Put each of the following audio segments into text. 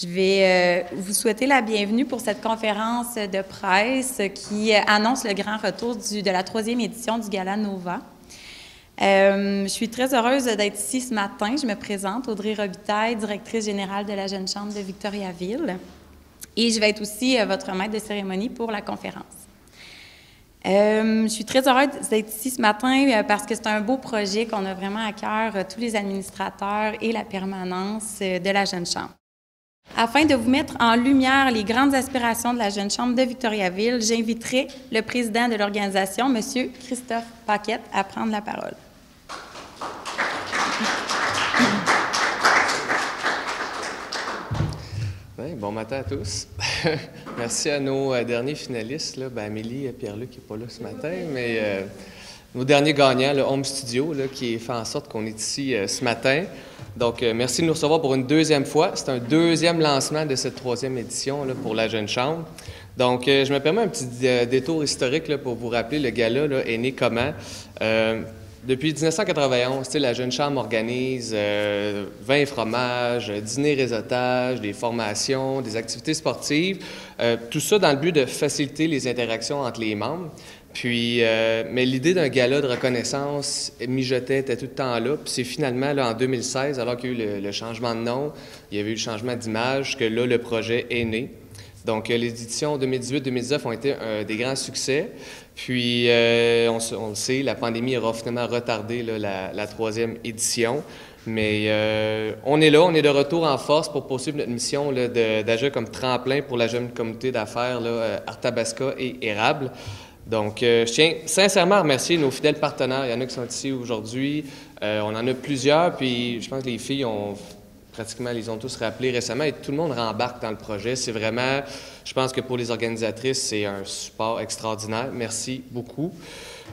Je vais vous souhaiter la bienvenue pour cette conférence de presse qui annonce le grand retour de la 3e édition du Gala Nova. Je suis très heureuse d'être ici ce matin. Je me présente, Audrey Robitaille, directrice générale de la Jeune Chambre de Victoriaville. Et je vais être aussi votre maître de cérémonie pour la conférence. Je suis très heureuse d'être ici ce matin parce que c'est un beau projet qu'on a vraiment à cœur, tous les administrateurs et la permanence de la Jeune Chambre. Afin de vous mettre en lumière les grandes aspirations de la Jeune Chambre de Victoriaville, j'inviterai le président de l'organisation, M. Christophe Paquette, à prendre la parole. Oui, bon matin à tous. Merci à nos derniers finalistes, là. Amélie et Pierre-Luc qui n'est pas là ce matin, mais nos derniers gagnants, le Home Studio, là, qui fait en sorte qu'on est ici ce matin. Donc, merci de nous recevoir pour une deuxième fois. C'est un deuxième lancement de cette 3e édition là, pour la Jeune Chambre. Donc, je me permets un petit détour historique là, pour vous rappeler le gala là, est né comment. Depuis 1991, la Jeune Chambre organise vin et fromage, dîner réseautage, des formations, des activités sportives, tout ça dans le but de faciliter les interactions entre les membres. Puis, mais l'idée d'un gala de reconnaissance mijotait, était tout le temps là. Puis c'est finalement là, en 2016, alors qu'il y a eu le changement de nom, il y avait eu le changement d'image, que là, le projet est né. Donc, les éditions 2018-2019 ont été des grands succès. Puis, on le sait, la pandémie aura finalement retardé là, la 3e édition. Mais on est là, on est de retour en force pour poursuivre notre mission d'agir comme tremplin pour la jeune communauté d'affaires Arthabasca et Érable. Donc, je tiens sincèrement à remercier nos fidèles partenaires. Il y en a qui sont ici aujourd'hui. On en a plusieurs, puis je pense que les filles ont pratiquement, les ont tous rappelés récemment et tout le monde rembarque dans le projet. C'est vraiment, je pense que pour les organisatrices, c'est un support extraordinaire. Merci beaucoup.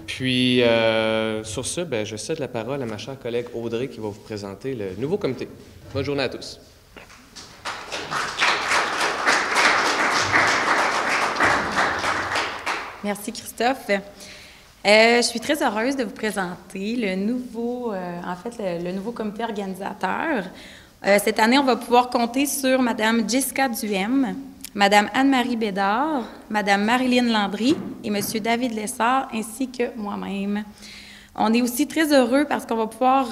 Puis, sur ce, je cède la parole à ma chère collègue Audrey qui va vous présenter le nouveau comité. Bonne journée à tous. Merci, Christophe. Je suis très heureuse de vous présenter le nouveau comité organisateur. Cette année, on va pouvoir compter sur Mme Jessica Duhem, Mme Anne-Marie Bédard, Mme Marilyn Landry et M. David Lessard, ainsi que moi-même. On est aussi très heureux parce qu'on va pouvoir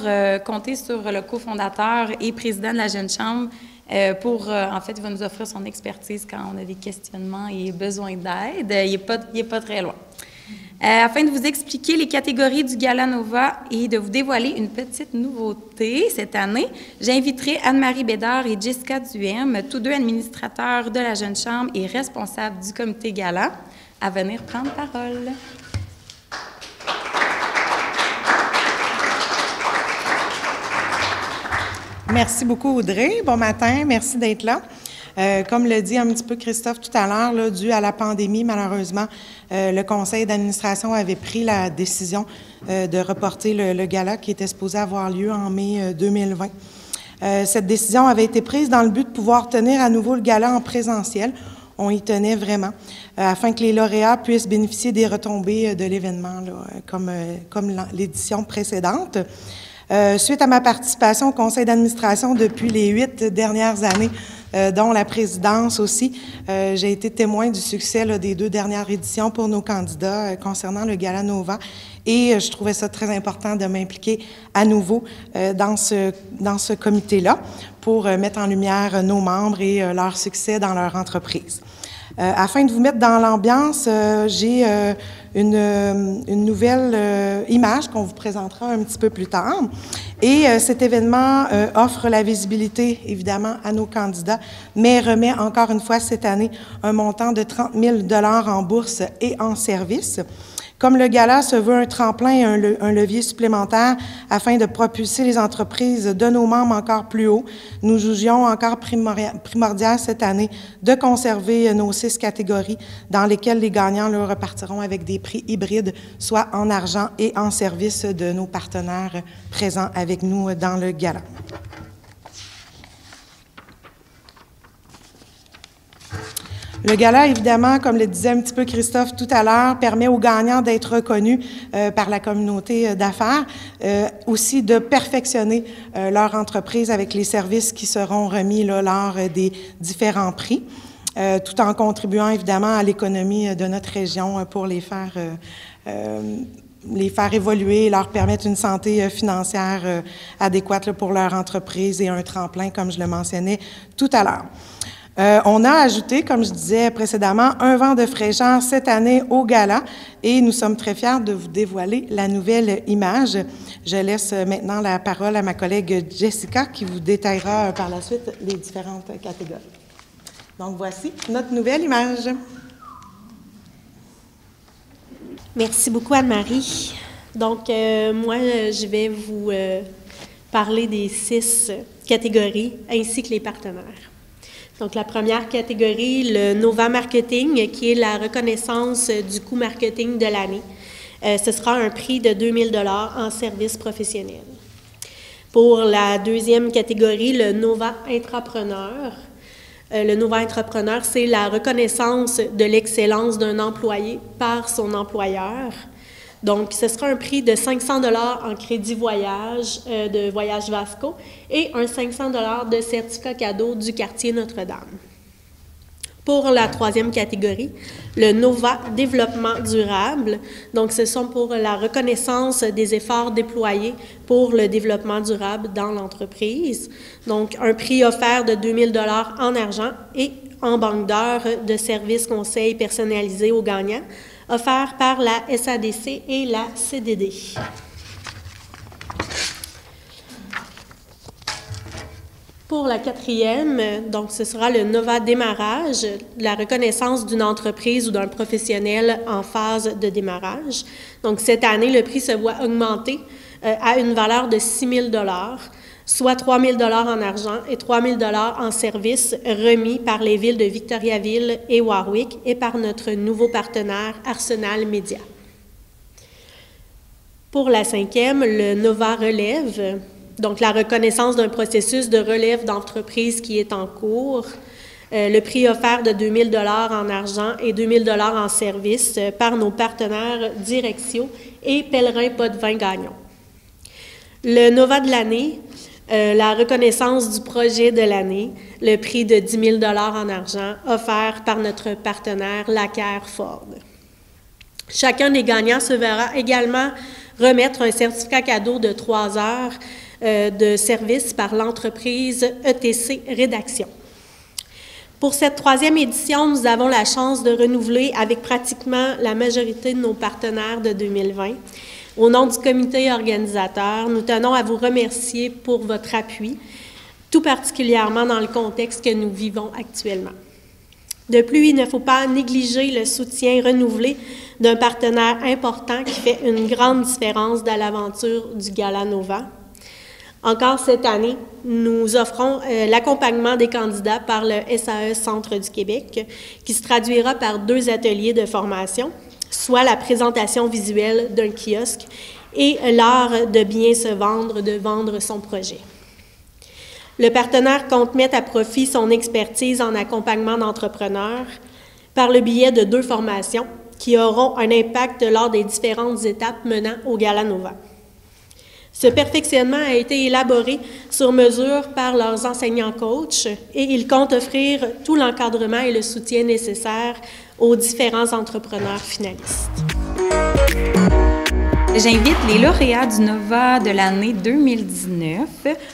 compter sur le cofondateur et président de la Jeune Chambre, en fait, il va nous offrir son expertise quand on a des questionnements et besoin d'aide. Il n'est pas très loin. Afin de vous expliquer les catégories du Gala Nova et de vous dévoiler une petite nouveauté cette année, j'inviterai Anne-Marie Bédard et Jessica Duhem, tous deux administrateurs de la Jeune Chambre et responsables du comité Gala, à venir prendre parole. Merci beaucoup, Audrey. Bon matin, merci d'être là. Comme le dit un petit peu Christophe tout à l'heure, dû à la pandémie, malheureusement, le conseil d'administration avait pris la décision de reporter le gala qui était supposé avoir lieu en mai 2020. Cette décision avait été prise dans le but de pouvoir tenir à nouveau le gala en présentiel. On y tenait vraiment, afin que les lauréats puissent bénéficier des retombées de l'événement, comme l'édition précédente. Suite à ma participation au conseil d'administration depuis les 8 dernières années, dont la présidence aussi, j'ai été témoin du succès des 2 dernières éditions pour nos candidats concernant le Gala Nova et je trouvais ça très important de m'impliquer à nouveau dans ce comité-là pour mettre en lumière nos membres et leur succès dans leur entreprise. Afin de vous mettre dans l'ambiance, j'ai une nouvelle image qu'on vous présentera un petit peu plus tard. Et cet événement offre la visibilité, évidemment, à nos candidats, mais remet encore une fois cette année un montant de 30 000 $ en bourse et en services. Comme le gala se veut un tremplin et un levier supplémentaire afin de propulser les entreprises de nos membres encore plus haut, nous jugions encore primordial cette année de conserver nos 6 catégories dans lesquelles les gagnants repartiront avec des prix hybrides, soit en argent et en services de nos partenaires présents avec nous dans le gala. Le gala, évidemment, comme le disait un petit peu Christophe tout à l'heure, permet aux gagnants d'être reconnus par la communauté d'affaires, aussi de perfectionner leur entreprise avec les services qui seront remis là, lors des différents prix, tout en contribuant évidemment à l'économie de notre région pour les faire évoluer, leur permettre une santé financière adéquate là, pour leur entreprise et un tremplin, comme je le mentionnais tout à l'heure. On a ajouté, comme je disais précédemment, un vent de fraîcheur cette année au gala et nous sommes très fiers de vous dévoiler la nouvelle image. Je laisse maintenant la parole à ma collègue Jessica qui vous détaillera par la suite les différentes catégories. Donc voici notre nouvelle image. Merci beaucoup Anne-Marie. Donc moi, je vais vous parler des 6 catégories ainsi que les partenaires. Donc, la première catégorie, le Nova Marketing, qui est la reconnaissance du coût marketing de l'année. Ce sera un prix de 2 000 $ en service professionnel. Pour la deuxième catégorie, le Nova Intrapreneur. Le Nova Intrapreneur, c'est la reconnaissance de l'excellence d'un employé par son employeur. Donc, ce sera un prix de 500 $ en crédit voyage de Voyage Vasco et un 500 $ de certificat cadeau du quartier Notre-Dame. Pour la troisième catégorie, le Nova Développement durable. Donc, ce sont pour la reconnaissance des efforts déployés pour le développement durable dans l'entreprise. Donc, un prix offert de 2 000 $ en argent et en banque d'heures de services conseils personnalisés aux gagnants, offert par la SADC et la CDD. Pour la quatrième, donc ce sera le Nova Démarrage, la reconnaissance d'une entreprise ou d'un professionnel en phase de démarrage. Donc cette année, le prix se voit augmenter à une valeur de 6 000 $, soit 3 000 $ en argent et 3 000 $ en services remis par les villes de Victoriaville et Warwick et par notre nouveau partenaire Arsenal Média. Pour la cinquième, le Nova Relève, donc la reconnaissance d'un processus de relève d'entreprise qui est en cours. Le prix offert de 2 000 $ en argent et 2 000 $ en services par nos partenaires Directio et Pèlerin Potvin Gagnon. Le Nova de l'année, la reconnaissance du projet de l'année, le prix de 10 000 $ en argent, offert par notre partenaire Lacaire Ford. Chacun des gagnants se verra également remettre un certificat cadeau de 3 heures de service par l'entreprise ETC Rédaction. Pour cette troisième édition, nous avons la chance de renouveler avec pratiquement la majorité de nos partenaires de 2020. Au nom du comité organisateur, nous tenons à vous remercier pour votre appui, tout particulièrement dans le contexte que nous vivons actuellement. De plus, il ne faut pas négliger le soutien renouvelé d'un partenaire important qui fait une grande différence dans l'aventure du Gala Nova. Encore cette année, nous offrons l'accompagnement des candidats par le SAE Centre du Québec, qui se traduira par 2 ateliers de formation, soit la présentation visuelle d'un kiosque et l'art de bien se vendre, de vendre son projet. Le partenaire compte mettre à profit son expertise en accompagnement d'entrepreneurs par le biais de 2 formations qui auront un impact lors des différentes étapes menant au Gala Nova. Ce perfectionnement a été élaboré sur mesure par leurs enseignants coachs et ils comptent offrir tout l'encadrement et le soutien nécessaires aux différents entrepreneurs finalistes. J'invite les lauréats du Nova de l'année 2019,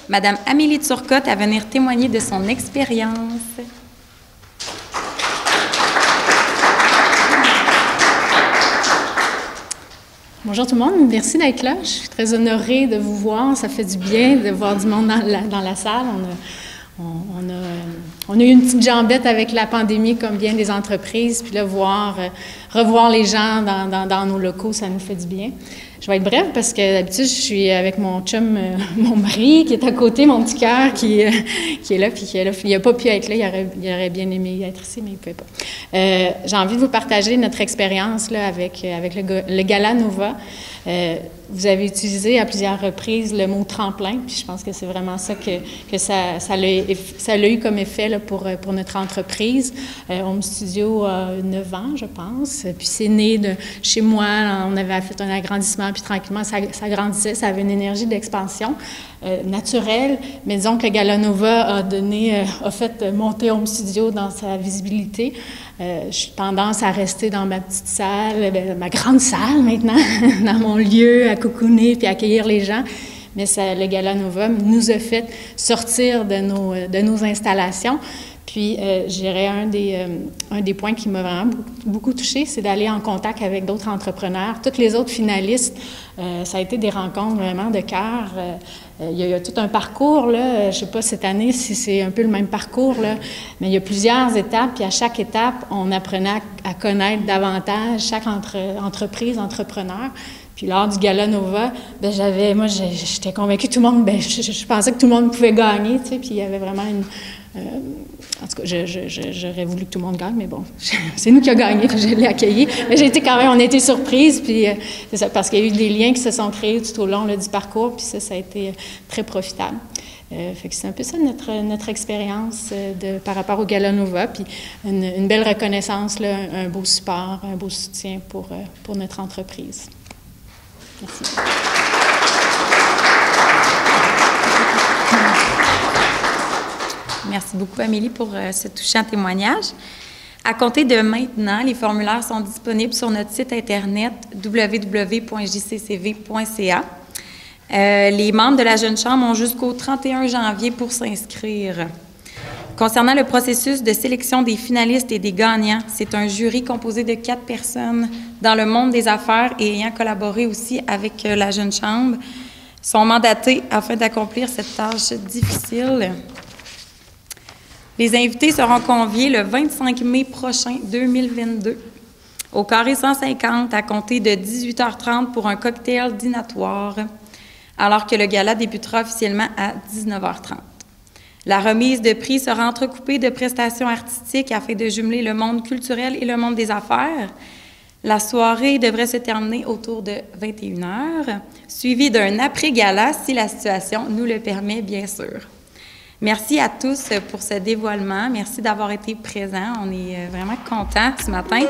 Mme Amélie Turcotte, à venir témoigner de son expérience. Bonjour tout le monde, merci d'être là. Je suis très honorée de vous voir. Ça fait du bien de voir du monde dans la salle. On a eu une petite jambette avec la pandémie comme bien des entreprises, puis là, voir revoir les gens dans nos locaux, ça nous fait du bien. Je vais être brève parce que d'habitude, je suis avec mon chum, mon mari, qui est à côté, mon petit cœur, qui est là, puis qui est là. Il n'a pas pu être là, il aurait bien aimé être ici, mais il ne pouvait pas. J'ai envie de vous partager notre expérience là, avec le Gala Nova. Vous avez utilisé à plusieurs reprises le mot tremplin, puis je pense que c'est vraiment ça que ça l'a eu comme effet là, pour notre entreprise. Home Studio a 9 ans, je pense, puis c'est né de chez moi. Là, on avait fait un agrandissement, puis tranquillement, ça grandissait, ça avait une énergie d'expansion naturelle, mais disons que le Gala Nova a fait monter Home Studio dans sa visibilité. J'ai tendance à rester dans ma petite salle, ma grande salle maintenant, dans mon lieu, à cocooner puis accueillir les gens. Mais le Gala Nova nous a fait sortir de nos installations. Puis, je dirais, un des points qui m'a vraiment beaucoup touchée, c'est d'aller en contact avec d'autres entrepreneurs. Toutes les autres finalistes, ça a été des rencontres vraiment de cœur. Il y a tout un parcours, là. Je ne sais pas cette année si c'est un peu le même parcours, là, mais il y a plusieurs étapes. Puis, à chaque étape, on apprenait à connaître davantage chaque entreprise, entrepreneur. Puis lors du Gala Nova, j'étais convaincue que tout le monde, je pensais que tout le monde pouvait gagner, tu sais, puis il y avait vraiment en tout cas, j'aurais voulu que tout le monde gagne, mais bon, c'est nous qui avons gagné, je l'ai accueilli. Mais on a été surprise, puis c'est ça, parce qu'il y a eu des liens qui se sont créés tout au long là, du parcours, puis ça a été très profitable. Fait que c'est un peu ça notre expérience par rapport au Gala Nova, puis une belle reconnaissance, là, un beau support, un beau soutien pour notre entreprise. Merci. Merci beaucoup, Amélie, pour ce touchant témoignage. À compter de maintenant, les formulaires sont disponibles sur notre site Internet www.jccv.ca. Les membres de la Jeune Chambre ont jusqu'au 31 janvier pour s'inscrire. Concernant le processus de sélection des finalistes et des gagnants, c'est un jury composé de 4 personnes dans le monde des affaires et ayant collaboré aussi avec la Jeune Chambre, sont mandatés afin d'accomplir cette tâche difficile. Les invités seront conviés le 25 mai prochain 2022 au Carré 150 à compter de 18h30 pour un cocktail dînatoire, alors que le gala débutera officiellement à 19h30. La remise de prix sera entrecoupée de prestations artistiques afin de jumeler le monde culturel et le monde des affaires. La soirée devrait se terminer autour de 21h, suivie d'un après-gala si la situation nous le permet, bien sûr. Merci à tous pour ce dévoilement. Merci d'avoir été présents. On est vraiment contents ce matin.